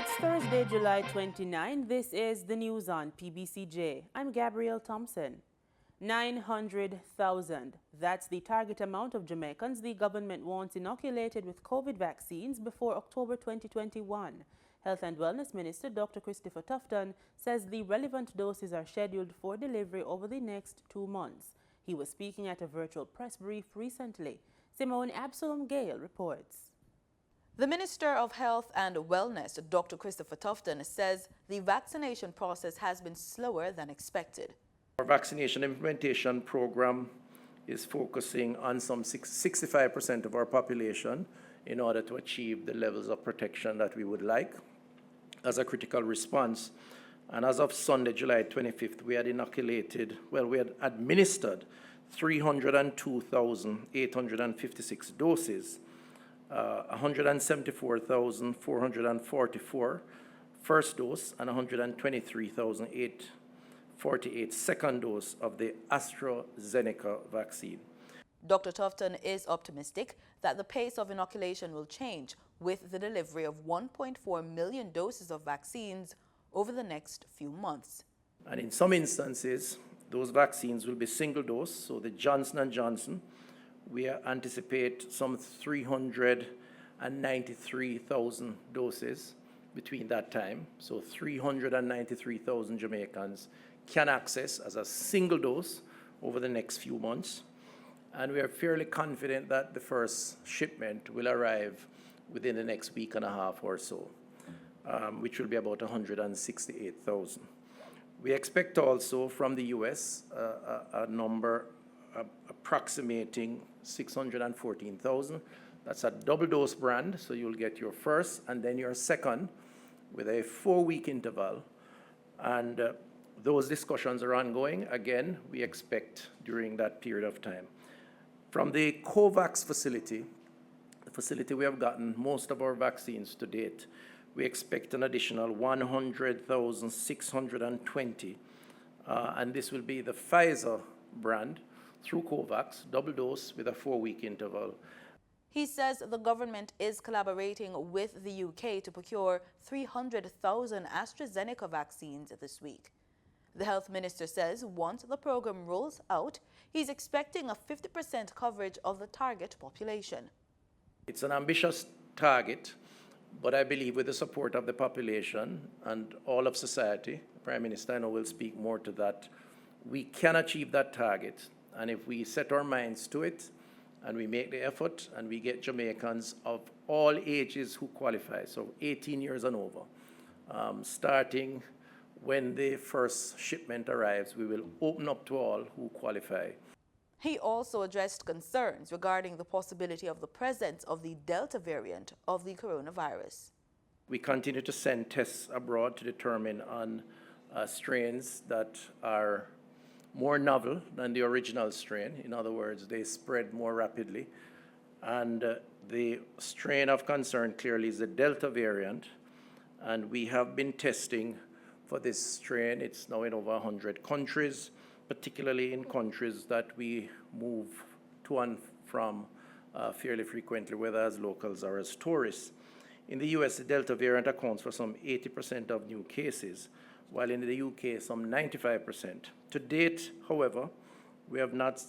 It's Thursday, July 29. This is the news on PBCJ. I'm Gabrielle Thompson. 900,000. That's the target amount of Jamaicans the government wants inoculated with COVID vaccines before October 2021. Health and Wellness Minister Dr. Christopher Tufton says the relevant doses are scheduled for delivery over the next 2 months. He was speaking at a virtual press brief recently. Simone Absalom Gale reports. The Minister of Health and Wellness, Dr. Christopher Tufton, says the vaccination process has been slower than expected. Our vaccination implementation program is focusing on some 65% of our population in order to achieve the levels of protection that we would like as a critical response. And as of Sunday, July 25th, we had administered 302,856 doses. 174,444 first dose and 123,848 second dose of the AstraZeneca vaccine. Dr. Tufton is optimistic that the pace of inoculation will change with the delivery of 1.4 million doses of vaccines over the next few months. And in some instances, those vaccines will be single dose, so the Johnson & Johnson, we anticipate some 393,000 doses between that time. So 393,000 Jamaicans can access as a single dose over the next few months. And we are fairly confident that the first shipment will arrive within the next week and a half or so, which will be about 168,000. We expect also from the U.S. a number approximating 614,000. That's a double dose brand, so you'll get your first and then your second with a 4-week interval. And those discussions are ongoing. Again, we expect during that period of time. From the COVAX facility, the facility we have gotten most of our vaccines to date, we expect an additional 100,620. And this will be the Pfizer brand through COVAX, double dose with a 4-week interval. He says the government is collaborating with the UK to procure 300,000 AstraZeneca vaccines this week. The health minister says once the program rolls out, he's expecting a 50% coverage of the target population. It's an ambitious target, but I believe with the support of the population and all of society, the Prime Minister I know will speak more to that, we can achieve that target. And if we set our minds to it and we make the effort and we get Jamaicans of all ages who qualify, so 18 years and over, starting when the first shipment arrives, we will open up to all who qualify. He also addressed concerns regarding the possibility of the presence of the Delta variant of the coronavirus. We continue to send tests abroad to determine on strains that are more novel than the original strain. In other words, they spread more rapidly. And the strain of concern clearly is the Delta variant. And we have been testing for this strain. It's now in over 100 countries, particularly in countries that we move to and from fairly frequently, whether as locals or as tourists. In the US, the Delta variant accounts for some 80% of new cases, while in the UK, some 95%. To date, however, we have not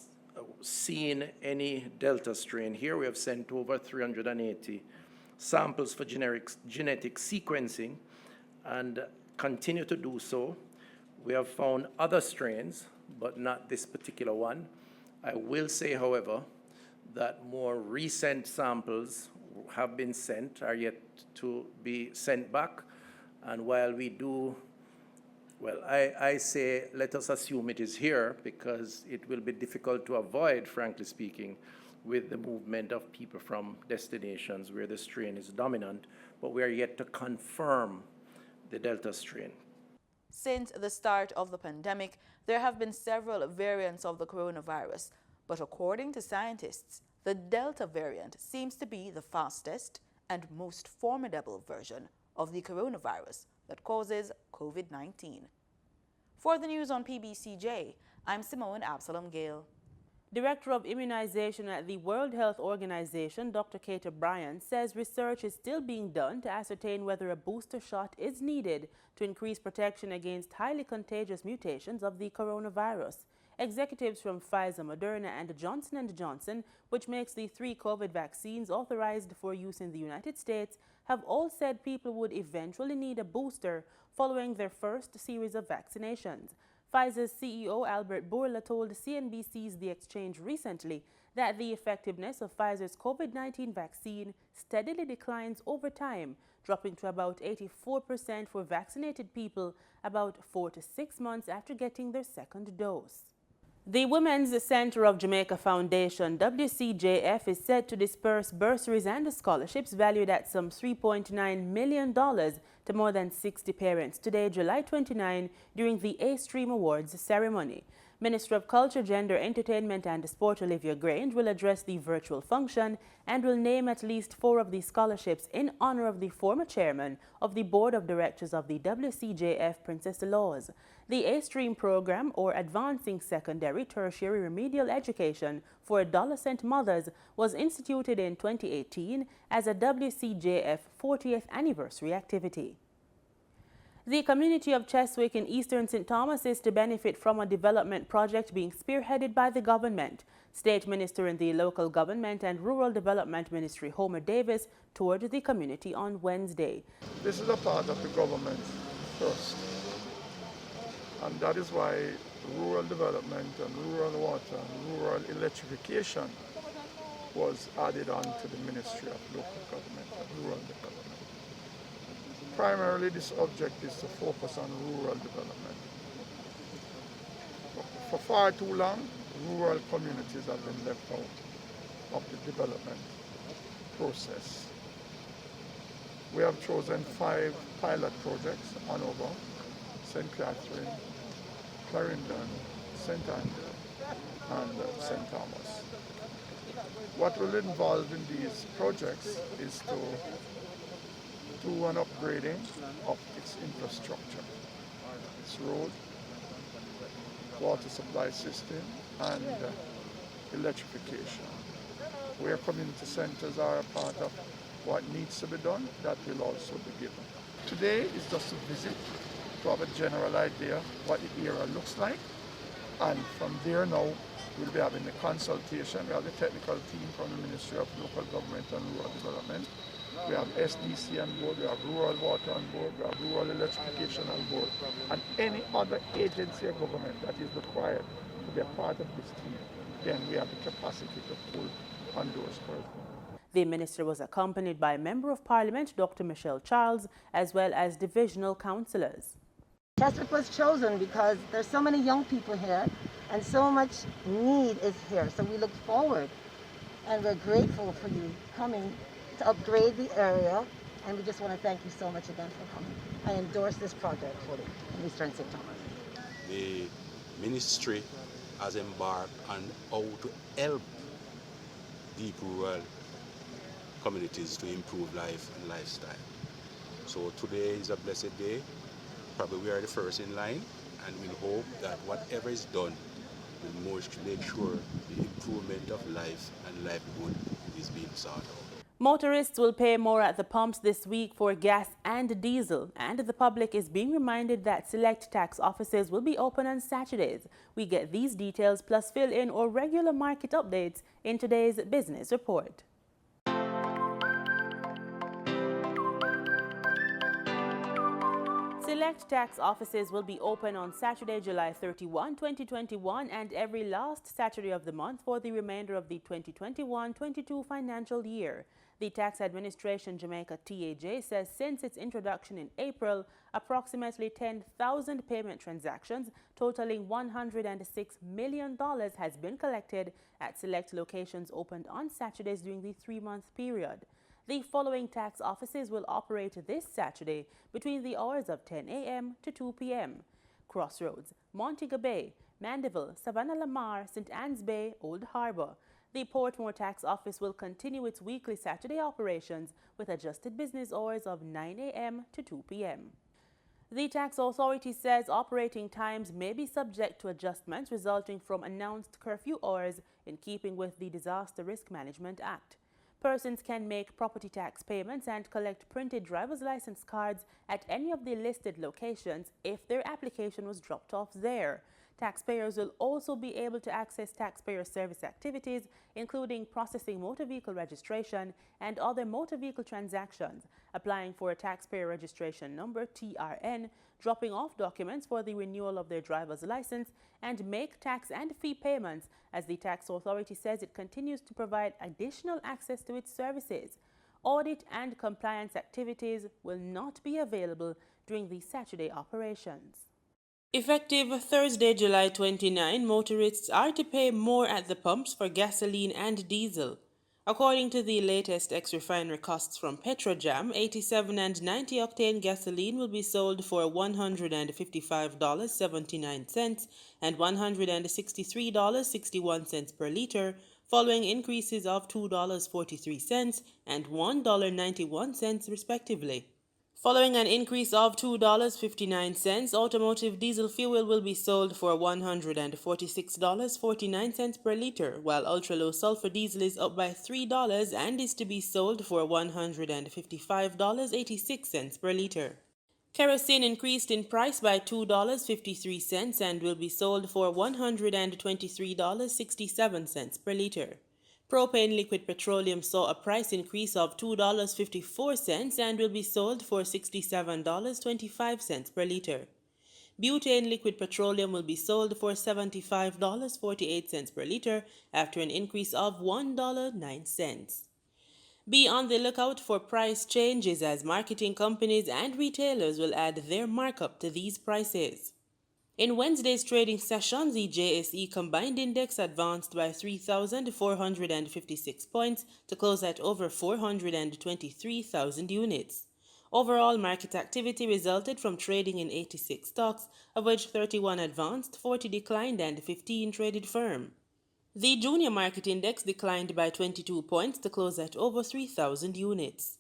seen any Delta strain here. We have sent over 380 samples for genetic sequencing and continue to do so. We have found other strains, but not this particular one. I will say, however, that more recent samples have been sent, are yet to be sent back. And while we do, well, I say let us assume it is here because it will be difficult to avoid, frankly speaking, with the movement of people from destinations where the strain is dominant, but we are yet to confirm the Delta strain. Since the start of the pandemic, there have been several variants of the coronavirus, but according to scientists, the Delta variant seems to be the fastest and most formidable version of the coronavirus that causes COVID-19. For the news on PBCJ, I'm Simone Absalom Gale. Director of Immunization at the World Health Organization, Dr. Kate O'Brien, says research is still being done to ascertain whether a booster shot is needed to increase protection against highly contagious mutations of the coronavirus. Executives from Pfizer, Moderna, and Johnson & Johnson, which makes the 3 COVID vaccines authorized for use in the United States, have all said people would eventually need a booster following their first series of vaccinations. Pfizer's CEO Albert Bourla told CNBC's The Exchange recently that the effectiveness of Pfizer's COVID-19 vaccine steadily declines over time, dropping to about 84% for vaccinated people about 4 to 6 months after getting their second dose. The Women's Center of Jamaica Foundation, WCJF, is set to disperse bursaries and scholarships valued at some $3.9 million to more than 60 parents today, July 29, during the A-Stream Awards ceremony. Minister of Culture, Gender, Entertainment and Sport Olivia Grange will address the virtual function and will name at least 4 of the scholarships in honor of the former chairman of the Board of Directors of the WCJF, Princess Laws. The A-Stream program, or Advancing Secondary Tertiary Remedial Education for Adolescent Mothers, was instituted in 2018 as a WCJF 40th anniversary activity. The community of Cheswick in eastern St. Thomas is to benefit from a development project being spearheaded by the government. State Minister in the Local Government and Rural Development Ministry, Homer Davis, toured the community on Wednesday. This is a part of the government first, and that is why rural development and rural water and rural electrification was added on to the Ministry of Local Government and Rural Development. Primarily, this object is to focus on rural development. For far too long, rural communities have been left out of the development process. We have chosen 5 pilot projects: Hanover, St. Catherine, Clarendon, St. Andrew, and St. Thomas. What will involve in these projects is to do an upgrading of its infrastructure, its road, water supply system, and electrification. Where community centers are a part of what needs to be done, that will also be given. Today is just a visit to have a general idea what the area looks like, and from there now we'll be having the consultation. We have the technical team from the Ministry of Local Government and Rural Development. We have SDC on board, we have rural water on board, we have rural electrification on board, and any other agency or government that is required to be a part of this team, then we have the capacity to pull on those persons. The minister was accompanied by Member of Parliament Dr. Michelle Charles, as well as divisional councillors. Cheswick was chosen because there's so many young people here and so much need is here. So we look forward and we're grateful for you coming to upgrade the area, and we just want to thank you so much again for coming. I endorse this project fully in Eastern St. Thomas. The ministry has embarked on how to help deep rural communities to improve life and lifestyle. So today is a blessed day. Probably we are the first in line, and we'll hope that whatever is done will make sure the improvement of life and livelihood is being sought out. Motorists will pay more at the pumps this week for gas and diesel, and the public is being reminded that select tax offices will be open on Saturdays. We get these details plus fill in or regular market updates in today's business report. Select tax offices will be open on Saturday, July 31, 2021 and every last Saturday of the month for the remainder of the 2021-22 financial year. The Tax Administration Jamaica TAJ says since its introduction in April, approximately 10,000 payment transactions totaling $106 million has been collected at select locations opened on Saturdays during the 3-month period. The following tax offices will operate this Saturday between the hours of 10 a.m. to 2 p.m. Crossroads, Montego Bay, Mandeville, Savannah Lamar, St. Anne's Bay, Old Harbour. The Portmore Tax Office will continue its weekly Saturday operations with adjusted business hours of 9 a.m. to 2 p.m. The tax authority says operating times may be subject to adjustments resulting from announced curfew hours in keeping with the Disaster Risk Management Act. Persons can make property tax payments and collect printed driver's license cards at any of the listed locations if their application was dropped off there. Taxpayers will also be able to access taxpayer service activities, including processing motor vehicle registration and other motor vehicle transactions, applying for a taxpayer registration number (TRN), dropping off documents for the renewal of their driver's license, and make tax and fee payments, as the tax authority says it continues to provide additional access to its services. Audit and compliance activities will not be available during the Saturday operations. Effective Thursday, July 29, motorists are to pay more at the pumps for gasoline and diesel. According to the latest ex-refinery costs from Petrojam, 87 and 90 octane gasoline will be sold for $155.79 and $163.61 per liter, following increases of $2.43 and $1.91 respectively. Following an increase of $2.59, automotive diesel fuel will be sold for $146.49 per liter, while ultra-low sulfur diesel is up by $3 and is to be sold for $155.86 per liter. Kerosene increased in price by $2.53 and will be sold for $123.67 per liter. Propane liquid petroleum saw a price increase of $2.54 and will be sold for $67.25 per liter. Butane liquid petroleum will be sold for $75.48 per liter after an increase of $1.09. Be on the lookout for price changes as marketing companies and retailers will add their markup to these prices. In Wednesday's trading session, the JSE Combined Index advanced by 3,456 points to close at over 423,000 units. Overall, market activity resulted from trading in 86 stocks, of which 31 advanced, 40 declined, and 15 traded firm. The Junior Market Index declined by 22 points to close at over 3,000 units.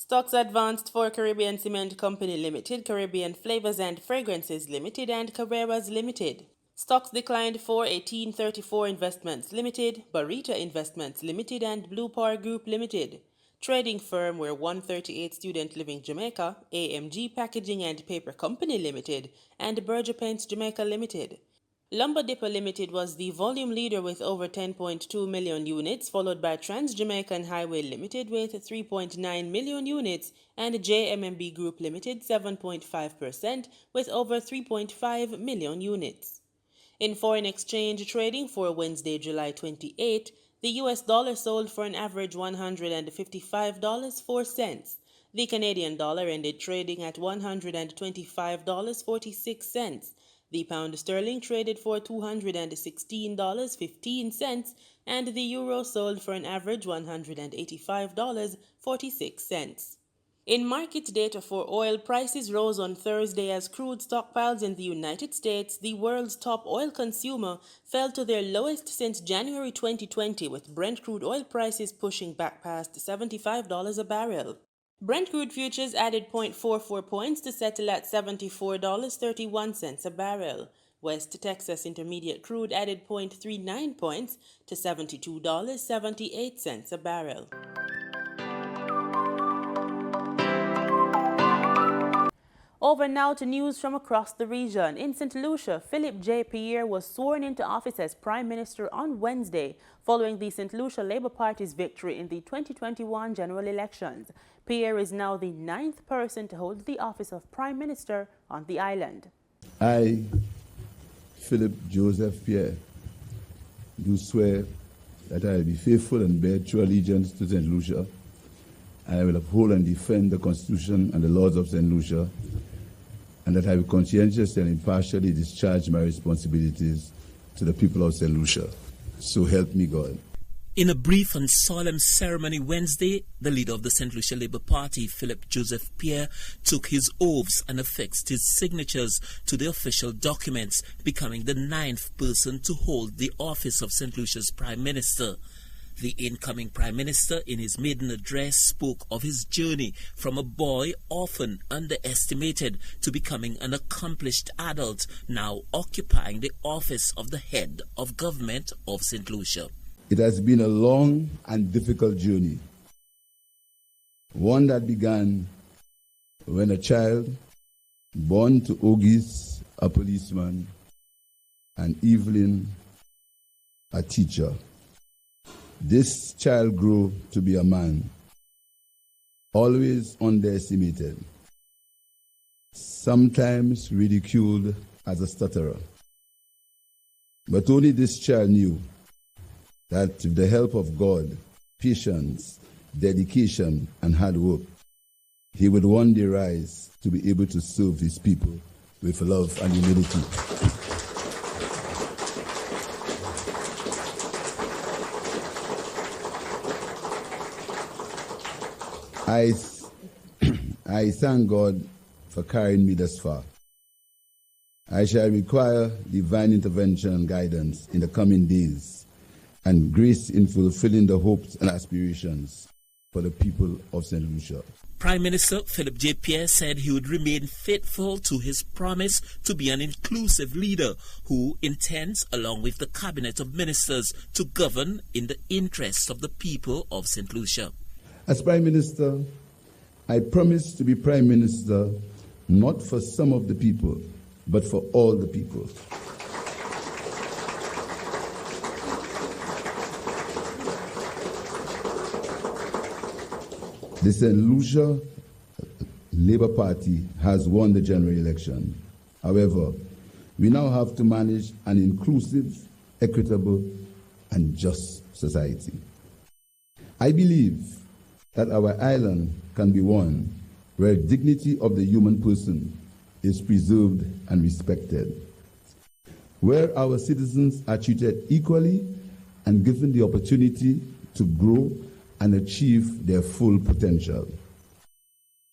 Stocks advanced for Caribbean Cement Company Limited, Caribbean Flavors and Fragrances Limited, and Carreras Limited. Stocks declined for 1834 Investments Limited, Barita Investments Limited, and Blue Power Group Limited. Trading firm were 138 Student Living Jamaica, AMG Packaging and Paper Company Limited, and Berger Paints Jamaica Limited. Lumber Depot Limited was the volume leader with over 10.2 million units, followed by Trans Jamaican Highway Limited with 3.9 million units and JMMB Group Limited 7.5% with over 3.5 million units. In foreign exchange trading for Wednesday, July 28, the US dollar sold for an average $155.04. The Canadian dollar ended trading at $125.46. The pound sterling traded for $216.15, and the euro sold for an average $185.46. In market data for oil, prices rose on Thursday as crude stockpiles in the United States, the world's top oil consumer, fell to their lowest since January 2020, with Brent crude oil prices pushing back past $75 a barrel. Brent crude futures added 0.44 points to settle at $74.31 a barrel. West Texas Intermediate crude added 0.39 points to $72.78 a barrel. Over now to news from across the region. In St. Lucia, Phillip J. Pierre was sworn into office as Prime Minister on Wednesday, following the St. Lucia Labour Party's victory in the 2021 general elections. Pierre is now the 9th person to hold the office of Prime Minister on the island. I, Philip Joseph Pierre, do swear that I will be faithful and bear true allegiance to St. Lucia, and I will uphold and defend the Constitution and the laws of St. Lucia, and that I will conscientiously and impartially discharge my responsibilities to the people of St. Lucia. So help me God. In a brief and solemn ceremony Wednesday, the leader of the St. Lucia Labour Party, Philip Joseph Pierre, took his oaths and affixed his signatures to the official documents, becoming the 9th person to hold the office of St. Lucia's Prime Minister. The incoming Prime Minister, in his maiden address, spoke of his journey from a boy often underestimated to becoming an accomplished adult, now occupying the office of the head of government of St. Lucia. It has been a long and difficult journey, one that began when a child, born to Ogis, a policeman, and Evelyn, a teacher. This child grew to be a man, always underestimated, sometimes ridiculed as a stutterer. But only this child knew that with the help of God, patience, dedication, and hard work, he would one day rise to be able to serve his people with love and humility. I thank God for carrying me thus far. I shall require divine intervention and guidance in the coming days, and grace in fulfilling the hopes and aspirations for the people of St. Lucia. Prime Minister Phillip J. Pierre said he would remain faithful to his promise to be an inclusive leader who intends, along with the cabinet of ministers, to govern in the interests of the people of St. Lucia. As Prime Minister, I promise to be Prime Minister not for some of the people, but for all the people. The St. Lucia Labour Party has won the general election. However, we now have to manage an inclusive, equitable, and just society. I believe that our island can be one where dignity of the human person is preserved and respected, where our citizens are treated equally and given the opportunity to grow and achieve their full potential,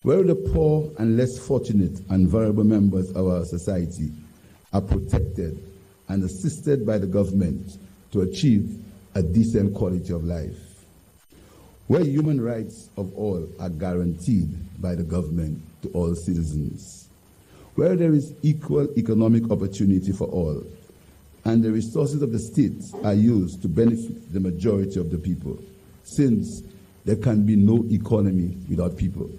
where the poor and less fortunate and vulnerable members of our society are protected and assisted by the government to achieve a decent quality of life, where human rights of all are guaranteed by the government to all citizens, where there is equal economic opportunity for all, and the resources of the state are used to benefit the majority of the people, since there can be no economy without people,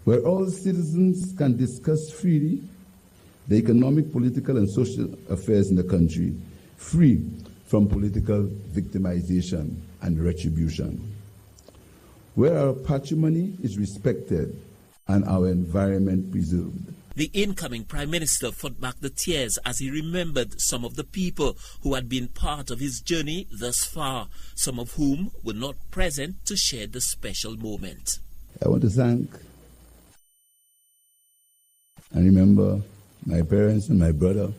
where all citizens can discuss freely the economic, political, and social affairs in the country, free from political victimization and retribution, where our patrimony is respected and our environment preserved. The incoming Prime Minister fought back the tears as he remembered some of the people who had been part of his journey thus far, some of whom were not present to share the special moment. I want to thank and remember my parents and my brother.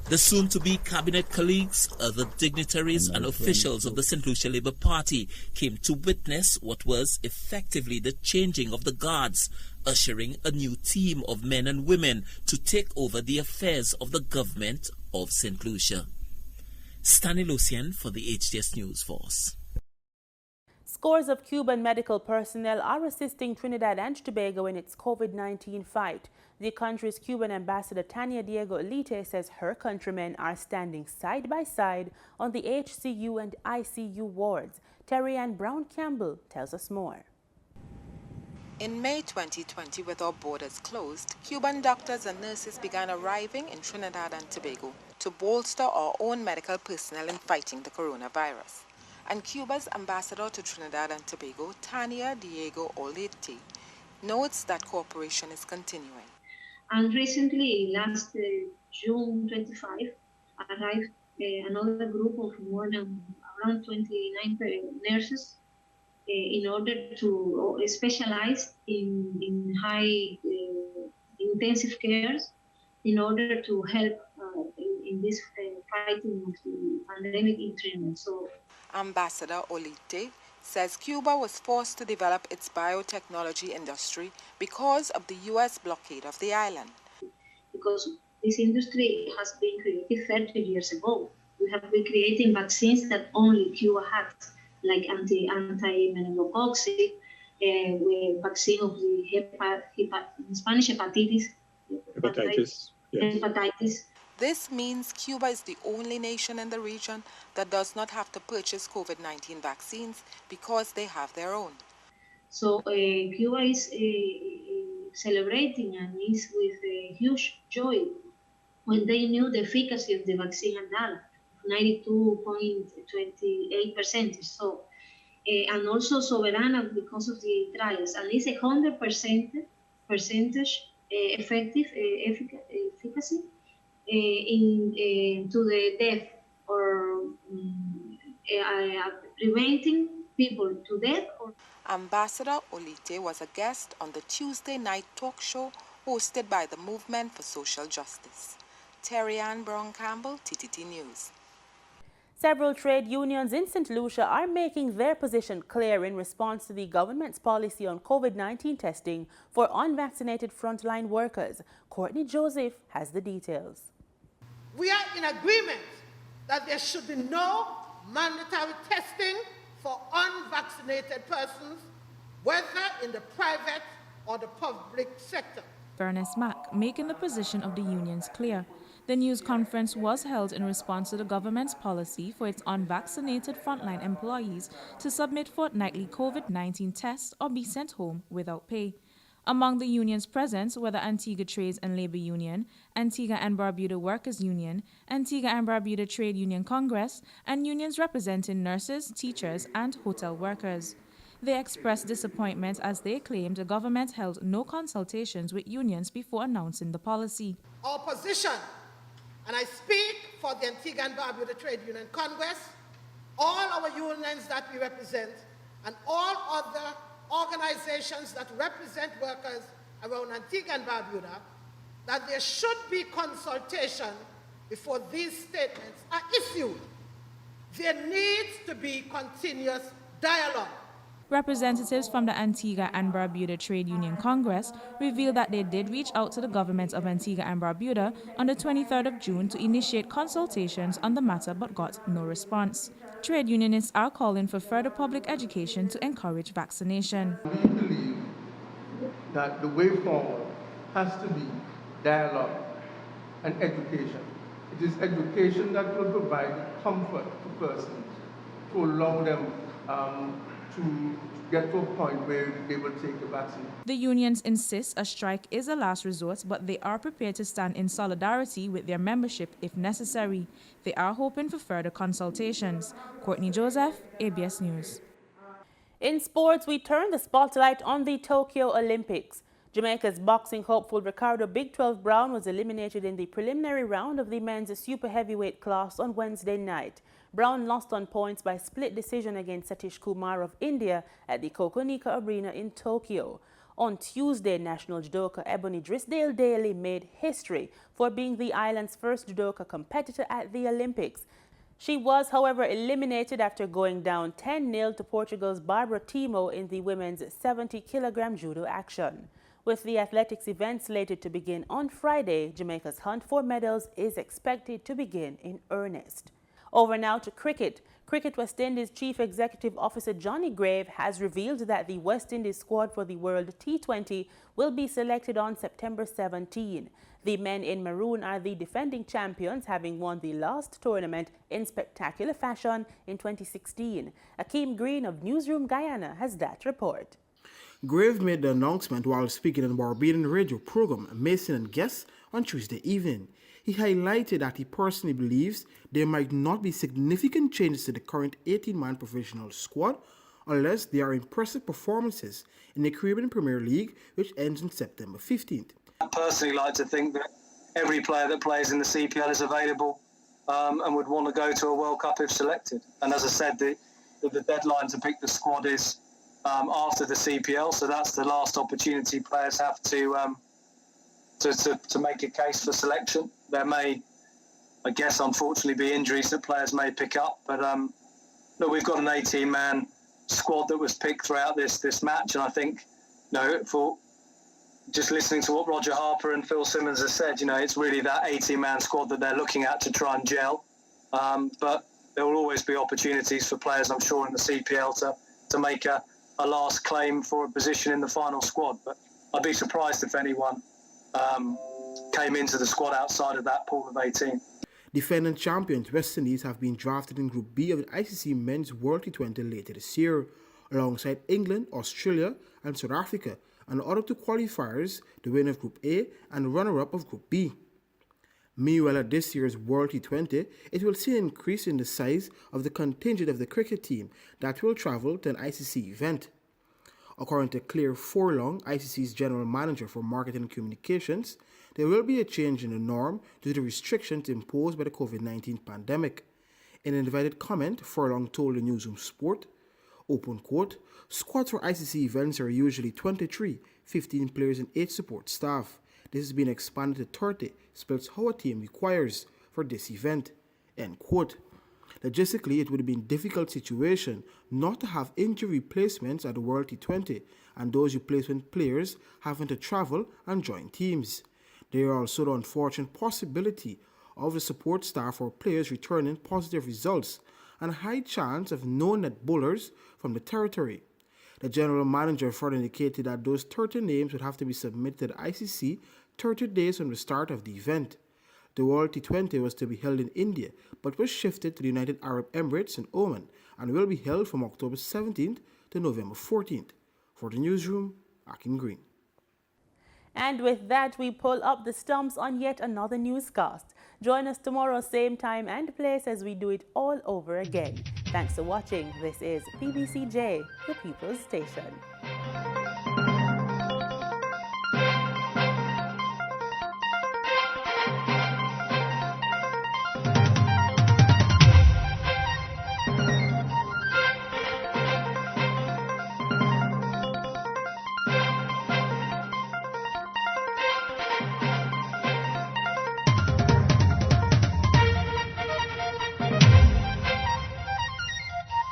The soon-to-be cabinet colleagues, other dignitaries and officials of the St. Lucia Labour Party came to witness what was effectively the changing of the guards, ushering a new team of men and women to take over the affairs of the government of St. Lucia. Stanley Lucian for the HTS News Force. Scores of Cuban medical personnel are assisting Trinidad and Tobago in its COVID-19 fight. The country's Cuban ambassador Tania Diego Elite says her countrymen are standing side by side on the HCU and ICU wards. Terry Ann Brown-Campbell tells us more. In May 2020, with our borders closed, Cuban doctors and nurses began arriving in Trinidad and Tobago to bolster our own medical personnel in fighting the coronavirus. And Cuba's ambassador to Trinidad and Tobago, Tania Diego Olete, notes that cooperation is continuing. And recently, last June 25, arrived another group of more than around 29 nurses in order to specialize in high intensive cares in order to help in this fighting of the pandemic in Trinidad. So, Ambassador Olete says Cuba was forced to develop its biotechnology industry because of the U.S. blockade of the island. Because this industry has been created 30 years ago. We have been creating vaccines that only Cuba has, like anti-meningococci, vaccine of the in Spanish hepatitis. Hepatitis. This means Cuba is the only nation in the region that does not have to purchase COVID-19 vaccines because they have their own. So Cuba is celebrating and is with a huge joy when they knew the efficacy of the vaccine and data, 92.28%. So, and also Soberana because of the trials, and it's 100% effective efficacy to the death or preventing people to death. Ambassador Olite was a guest on the Tuesday night talk show hosted by the Movement for Social Justice. Terry Ann Brown-Campbell, TTT News. Several trade unions in St. Lucia are making their position clear in response to the government's policy on COVID-19 testing for unvaccinated frontline workers. Courtney Joseph has the details. We are in agreement that there should be no mandatory testing for unvaccinated persons, whether in the private or the public sector. Ernest Mack making the position of the unions clear. The news conference was held in response to the government's policy for its unvaccinated frontline employees to submit fortnightly COVID-19 tests or be sent home without pay. Among the unions present were the Antigua Trades and Labor Union, Antigua and Barbuda Workers Union, Antigua and Barbuda Trade Union Congress, and unions representing nurses, teachers, and hotel workers. They expressed disappointment as they claimed the government held no consultations with unions before announcing the policy. Our position, and I speak for the Antigua and Barbuda Trade Union Congress, all our unions that we represent, and all other organizations that represent workers around Antigua and Barbuda, that there should be consultation before these statements are issued. There needs to be continuous dialogue. Representatives from the Antigua and Barbuda Trade Union Congress revealed that they did reach out to the government of Antigua and Barbuda on the 23rd of June to initiate consultations on the matter but got no response. Trade unionists are calling for further public education to encourage vaccination. We believe that the way forward has to be dialogue and education. It is education that will provide comfort to persons, to allow them to get to a point where they will take the vaccine. The unions insist a strike is a last resort, but they are prepared to stand in solidarity with their membership if necessary. They are hoping for further consultations. Courtney Joseph, ABS News. In sports, we turn the spotlight on the Tokyo Olympics. Jamaica's boxing hopeful Ricardo Big 12 Brown was eliminated in the preliminary round of the men's super heavyweight class on Wednesday night. Brown lost on points by split decision against Satish Kumar of India at the Kokonika Arena in Tokyo. On Tuesday, national judoka Ebony Drisdale Daly made history for being the island's first judoka competitor at the Olympics. She was, however, eliminated after going down 10-0 to Portugal's Barbara Timo in the women's 70-kilogram judo action. With the athletics event slated to begin on Friday, Jamaica's hunt for medals is expected to begin in earnest. Over now to cricket. Cricket West Indies Chief Executive Officer Johnny Grave has revealed that the West Indies squad for the World T20 will be selected on September 17. The men in maroon are the defending champions, having won the last tournament in spectacular fashion in 2016. Akeem Green of Newsroom Guyana has that report. Grave made the announcement while speaking on Barbadian radio program Mason and Guests on Tuesday evening. He highlighted that he personally believes there might not be significant changes to the current 18-man professional squad unless there are impressive performances in the Caribbean Premier League, which ends on September 15th. I personally like to think that every player that plays in the CPL is available and would want to go to a World Cup if selected. And as I said, the deadline to pick the squad is after the CPL, so that's the last opportunity players have to make a case for selection. There may, I guess, unfortunately be injuries that players may pick up, but look, we've got an 18-man squad that was picked throughout this match. And I think, for just listening to what Roger Harper and Phil Simmons have said, it's really that 18-man squad that they're looking at to try and gel. But there will always be opportunities for players, I'm sure, in the CPL to make a last claim for a position in the final squad. But I'd be surprised if anyone came into the squad outside of that pool of 18. Defending champions West Indies have been drafted in Group B of the ICC Men's World T20 later this year, alongside England, Australia and South Africa, and the other two qualifiers, the winner of Group A and runner-up of Group B. Meanwhile, at this year's World T20, it will see an increase in the size of the contingent of the cricket team that will travel to an ICC event. According to Claire Forlong, ICC's General Manager for Marketing and Communications, there will be a change in the norm due to the restrictions imposed by the COVID-19 pandemic. In an invited comment, Forlong told the Newsroom Sport, open quote, "Squads for ICC events are usually 23, 15 players and 8 support staff. This has been expanded to 30, splits how a team requires for this event." End quote. Logistically, it would have been a difficult situation not to have injury replacements at the World T20 and those replacement players having to travel and join teams. There are also the unfortunate possibility of the support staff or players returning positive results and a high chance of no net bowlers from the territory. The general manager further indicated that those 30 names would have to be submitted to the ICC 30 days from the start of the event. The World T20 was to be held in India, but was shifted to the United Arab Emirates and Oman and will be held from October 17th to November 14th. For the newsroom, Akin Green. And with that, we pull up the stumps on yet another newscast. Join us tomorrow, same time and place, as we do it all over again. Thanks for watching. This is PBCJ, the People's Station.